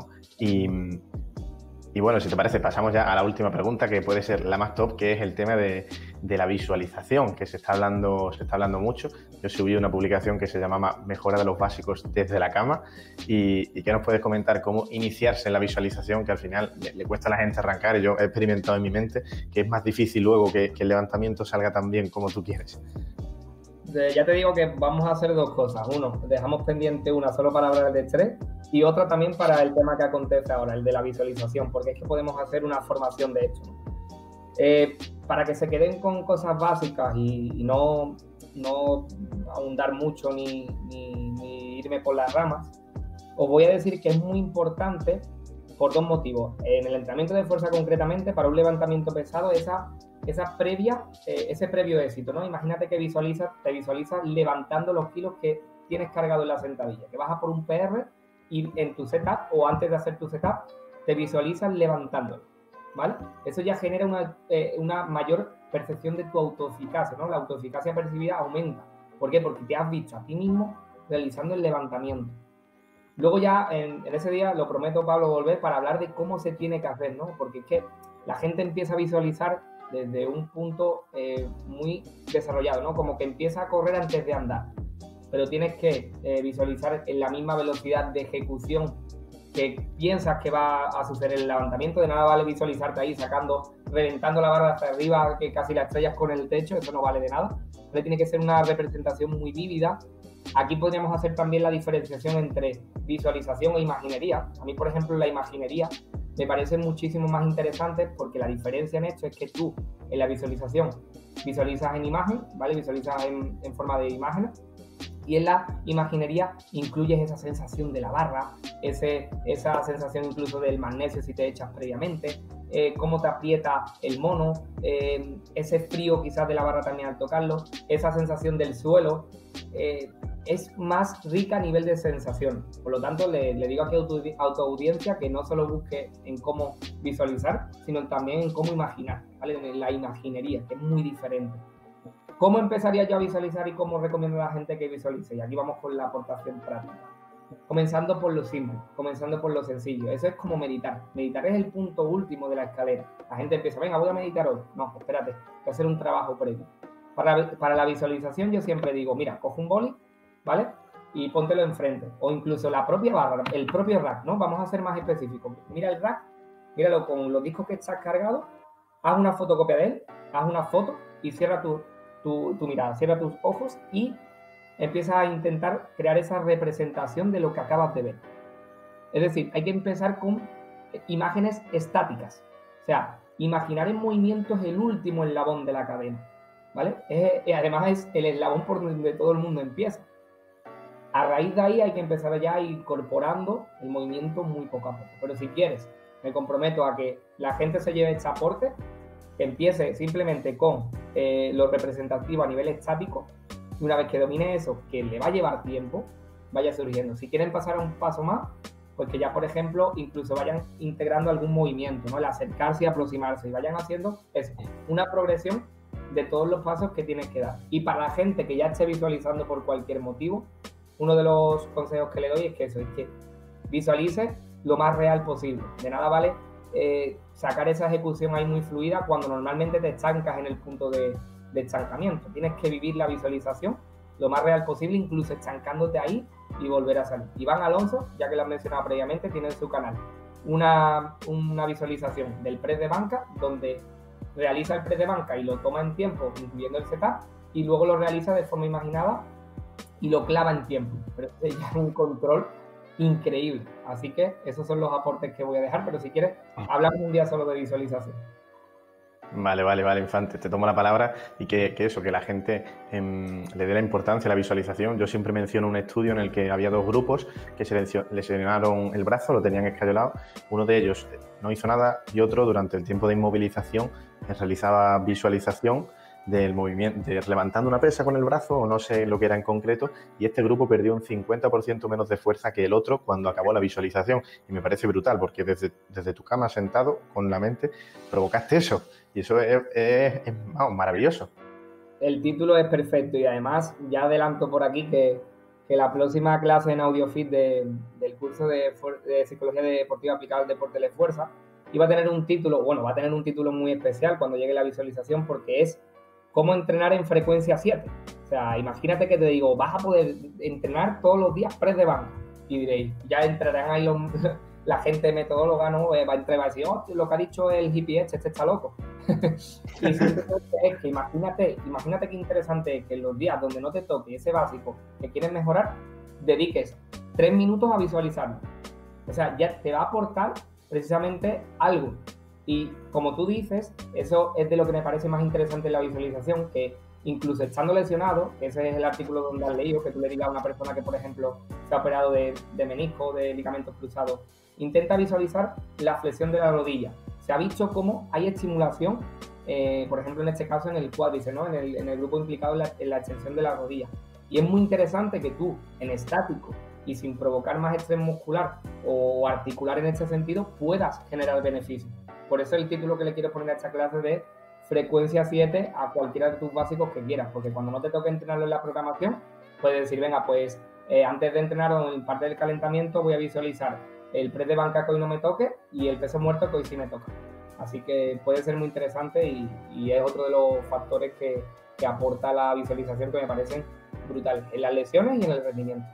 Y bueno, si te parece, pasamos ya a la última pregunta, que puede ser la más top, que es el tema de la visualización, que se está hablando mucho. Yo subí una publicación que se llamaba Mejora de los básicos desde la cama, y ¿qué nos puedes comentar? Cómo iniciarse en la visualización, que al final le cuesta a la gente arrancar, y yo he experimentado en mi mente que es más difícil luego que el levantamiento salga tan bien como tú quieres. Ya te digo que vamos a hacer 2 cosas. Uno, dejamos pendiente una solo para hablar de estrés, y otra también para el tema que acontece ahora, el de la visualización, porque es que podemos hacer una formación de esto, ¿no? Para que se queden con cosas básicas y no ahondar mucho ni irme por las ramas, os voy a decir que es muy importante por 2 motivos. En el entrenamiento de fuerza concretamente, para un levantamiento pesado, ese previo éxito, ¿no? Imagínate que te visualizas levantando los kilos que tienes cargado en la sentadilla, que vas a por un PR y en tu setup o antes de hacer tu setup te visualizas levantándolo, ¿vale? Eso ya genera una mayor percepción de tu autoeficacia, ¿no? La autoeficacia percibida aumenta. ¿Por qué? Porque te has visto a ti mismo realizando el levantamiento. Luego ya en ese día, lo prometo, Pablo, volver para hablar de cómo se tiene que hacer, ¿no? Porque es que la gente empieza a visualizar desde un punto muy desarrollado, ¿no? Como que empieza a correr antes de andar, pero tienes que visualizar en la misma velocidad de ejecución que piensas que va a suceder el levantamiento. De nada vale visualizarte ahí reventando la barra hacia arriba, que casi la estrellas con el techo, eso no vale de nada. Tiene que ser una representación muy vívida. Aquí podríamos hacer también la diferenciación entre visualización e imaginería. A mí, por ejemplo, la imaginería me parece muchísimo más interesante, porque la diferencia en esto es que tú en la visualización visualizas en imagen, ¿vale? Visualizas en forma de imágenes, y en la imaginería incluyes esa sensación de la barra, esa sensación incluso del magnesio si te echas previamente, cómo te aprieta el mono, ese frío quizás de la barra también al tocarlo, esa sensación del suelo, es más rica a nivel de sensación. Por lo tanto, le digo aquí a tu audiencia que no solo busque en cómo visualizar, sino también en cómo imaginar, ¿vale? En la imaginería, que es muy diferente. ¿Cómo empezaría yo a visualizar y cómo recomiendo a la gente que visualice? Y aquí vamos con la aportación práctica. Comenzando por lo simple, comenzando por lo sencillo. Eso es como meditar. Meditar es el punto último de la escalera. La gente empieza, venga, voy a meditar hoy. No, espérate, hay que hacer un trabajo previo. Para la visualización yo siempre digo, mira, coge un boli, ¿vale? Y póntelo enfrente. O incluso la propia barra, el propio rack, ¿no? Vamos a ser más específicos. Mira el rack, míralo con los discos que estás cargado, haz una fotocopia de él, haz una foto y cierra tu mirada, cierra tus ojos y empieza a intentar crear esa representación de lo que acabas de ver. Es decir, hay que empezar con imágenes estáticas. O sea, imaginar en movimiento es el último eslabón de la cadena, ¿vale? Además es el eslabón por donde todo el mundo empieza. A raíz de ahí hay que empezar ya incorporando el movimiento muy poco a poco. Pero si quieres, me comprometo a que la gente se lleve este aporte, que empiece simplemente con lo representativo a nivel estático, y una vez que domine eso, que le va a llevar tiempo, vaya surgiendo. Si quieren pasar a un paso más, pues que ya, por ejemplo, incluso vayan integrando algún movimiento, ¿no? El acercarse y aproximarse, y vayan haciendo eso, una progresión de todos los pasos que tienes que dar. Y para la gente que ya esté visualizando por cualquier motivo, uno de los consejos que le doy es que eso, es que visualice lo más real posible. De nada vale sacar esa ejecución ahí muy fluida cuando normalmente te estancas en el punto de estancamiento. Tienes que vivir la visualización lo más real posible, incluso estancándote ahí, y volver a salir. Iván Alonso, ya que lo has mencionado previamente, tiene en su canal una visualización del press de banca donde realiza el press de banca y lo toma en tiempo, incluyendo el setup, y luego lo realiza de forma imaginada y lo clava en tiempo. Pero es ya un control increíble. Así que esos son los aportes que voy a dejar, pero si quieres, hablamos un día solo de visualización. Vale, Infante, te tomo la palabra y que la gente le dé la importancia a la visualización. Yo siempre menciono un estudio en el que había 2 grupos que se lesionaron el brazo, lo tenían escayolado. Uno de ellos no hizo nada y otro, durante el tiempo de inmovilización, realizaba visualización del movimiento, de levantando una pesa con el brazo o no sé lo que era en concreto, y este grupo perdió un 50% menos de fuerza que el otro cuando acabó la visualización. Y me parece brutal porque desde tu cama sentado con la mente provocaste eso. Y eso es maravilloso. El título es perfecto y además ya adelanto por aquí que la próxima clase en AudioFit del curso de Psicología Deportiva aplicada al deporte de fuerza va a tener un título muy especial cuando llegue la visualización, porque es cómo entrenar en frecuencia 7. O sea, imagínate que te digo, vas a poder entrenar todos los días press de banca. Y diréis, ya entrarán ahí la gente metodóloga, ¿no? Va a entrar y va a decir, oh, lo que ha dicho el hippie este está loco. Y simplemente es que imagínate qué interesante es que en los días donde no te toque ese básico que quieres mejorar, dediques 3 minutos a visualizarlo. O sea, ya te va a aportar precisamente algo. Y como tú dices, eso es de lo que me parece más interesante en la visualización, que incluso estando lesionado, ese es el artículo donde has leído, que tú le digas a una persona que, por ejemplo, se ha operado de menisco, de ligamentos cruzados, intenta visualizar la flexión de la rodilla. Se ha visto cómo hay estimulación, por ejemplo, en este caso en el cuádriceps, ¿no? en el grupo implicado en la extensión de la rodilla. Y es muy interesante que tú, en estático y sin provocar más estrés muscular o articular en este sentido, puedas generar beneficios. Por eso el título que le quiero poner a esta clase de frecuencia 7 a cualquiera de tus básicos que quieras, porque cuando no te toque entrenarlo en la programación, puedes decir, venga, pues antes de entrenar o en parte del calentamiento voy a visualizar el press de banca que hoy no me toque y el peso muerto que hoy sí me toca. Así que puede ser muy interesante y es otro de los factores que aporta la visualización que me parecen brutales en las lesiones y en el rendimiento.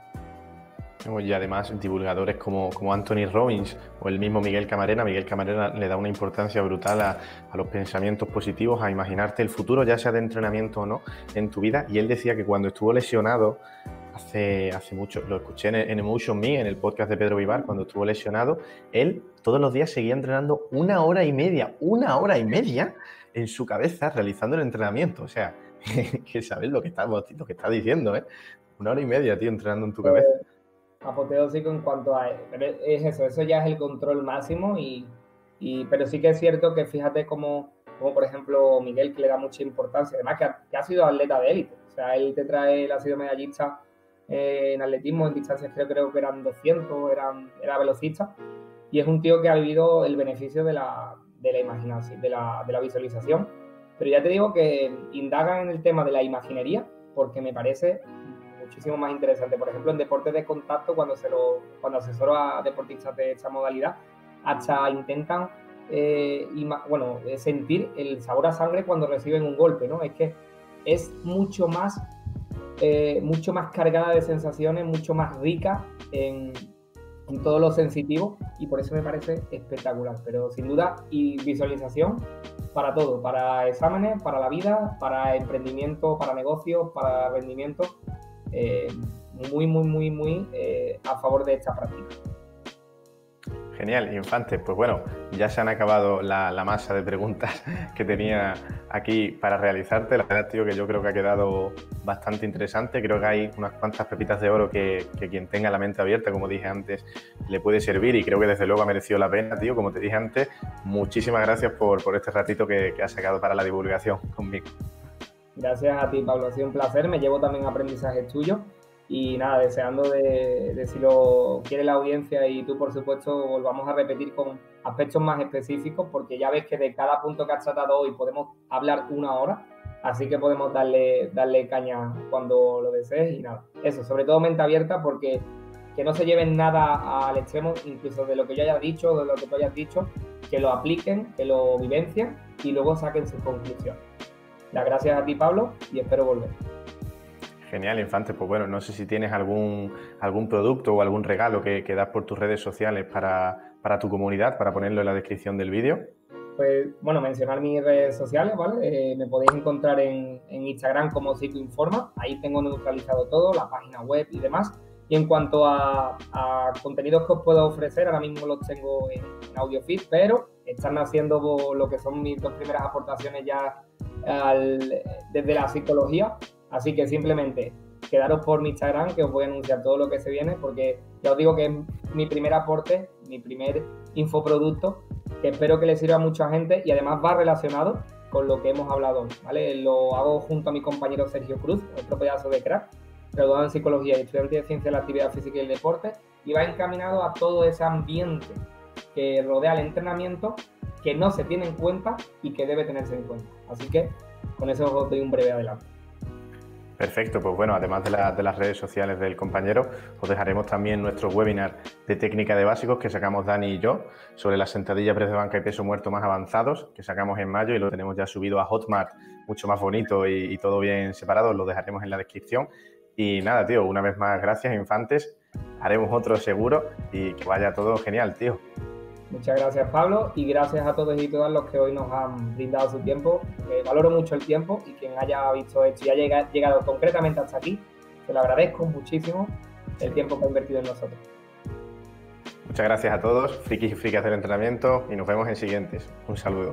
Y además divulgadores como Anthony Robbins o el mismo Miguel Camarena. Miguel Camarena le da una importancia brutal a los pensamientos positivos, a imaginarte el futuro, ya sea de entrenamiento o no, en tu vida. Y él decía que cuando estuvo lesionado, hace mucho, lo escuché en Emotion Me, en el podcast de Pedro Vivar, cuando estuvo lesionado, él todos los días seguía entrenando 1 hora y media en su cabeza realizando el entrenamiento. O sea, que sabes lo que está diciendo, ¿eh? 1 hora y media, tío, entrenando en tu cabeza. Apoteósico en cuanto a... Pero es eso ya es el control máximo pero sí que es cierto que fíjate como por ejemplo Miguel, que le da mucha importancia, además que ha sido atleta de élite. O sea, él ha sido medallista en atletismo, en distancias creo que eran 200, era velocista, y es un tío que ha vivido el beneficio de la imaginación, de la visualización. Pero ya te digo que indagan en el tema de la imaginería, porque me parece muchísimo más interesante. Por ejemplo, en deportes de contacto, cuando asesoro a deportistas de esta modalidad, hasta intentan sentir el sabor a sangre cuando reciben un golpe, ¿no? Es que es mucho más cargada de sensaciones, mucho más rica en todo lo sensitivo, y por eso me parece espectacular. Pero sin duda, y visualización para todo, para exámenes, para la vida, para emprendimiento, para negocios, para rendimiento. Muy a favor de esta práctica. Genial, Infante. Pues bueno, ya se han acabado la masa de preguntas que tenía aquí para realizarte. La verdad, tío, que yo creo que ha quedado bastante interesante. Creo que hay unas cuantas pepitas de oro que quien tenga la mente abierta, como dije antes, le puede servir, y creo que desde luego ha merecido la pena, tío. Como te dije antes, muchísimas gracias por este ratito que has sacado para la divulgación conmigo. Gracias a ti, Pablo. Ha sido un placer. Me llevo también aprendizajes tuyos. Y nada, deseando de si lo quiere la audiencia y tú, por supuesto, volvamos a repetir con aspectos más específicos, porque ya ves que de cada punto que has tratado hoy podemos hablar 1 hora, así que podemos darle caña cuando lo desees. Y nada, eso, sobre todo mente abierta, porque que no se lleven nada al extremo, incluso de lo que yo haya dicho, de lo que tú hayas dicho, que lo apliquen, que lo vivencien y luego saquen sus conclusiones. Las gracias a ti, Pablo, y espero volver. Genial, Infantes. Pues bueno, no sé si tienes algún producto o algún regalo que das por tus redes sociales para tu comunidad, para ponerlo en la descripción del vídeo. Pues bueno, mencionar mis redes sociales, ¿vale? Me podéis encontrar en Instagram como Psicoinforma, ahí tengo neutralizado todo, la página web y demás. Y en cuanto a contenidos que os puedo ofrecer, ahora mismo los tengo en AudioFit, pero están haciendo lo que son mis 2 primeras aportaciones ya desde la psicología. Así que simplemente quedaros por mi Instagram, que os voy a anunciar todo lo que se viene, porque ya os digo que es mi primer aporte, mi primer infoproducto, que espero que le sirva a mucha gente y además va relacionado con lo que hemos hablado hoy, ¿vale? Lo hago junto a mi compañero Sergio Cruz, otro pedazo de crack, graduado en psicología y estudiante de ciencia de la actividad física y el deporte, y va encaminado a todo ese ambiente que rodea el entrenamiento, que no se tiene en cuenta y que debe tenerse en cuenta. Así que con eso os doy un breve adelanto. Perfecto, pues bueno, además de las redes sociales del compañero, os dejaremos también nuestro webinar de técnica de básicos que sacamos Dani y yo sobre la sentadilla, press de banca y peso muerto más avanzados, que sacamos en mayo y lo tenemos ya subido a Hotmart, mucho más bonito y todo bien separado, os lo dejaremos en la descripción. Y nada, tío, una vez más, gracias, Infantes, haremos otro seguro y que vaya todo genial, tío. Muchas gracias, Pablo, y gracias a todos y todas los que hoy nos han brindado su tiempo. Valoro mucho el tiempo y quien haya visto esto y haya llegado concretamente hasta aquí, te lo agradezco muchísimo el tiempo que ha invertido en nosotros. Muchas gracias a todos, frikis y fricas del entrenamiento, y nos vemos en siguientes. Un saludo.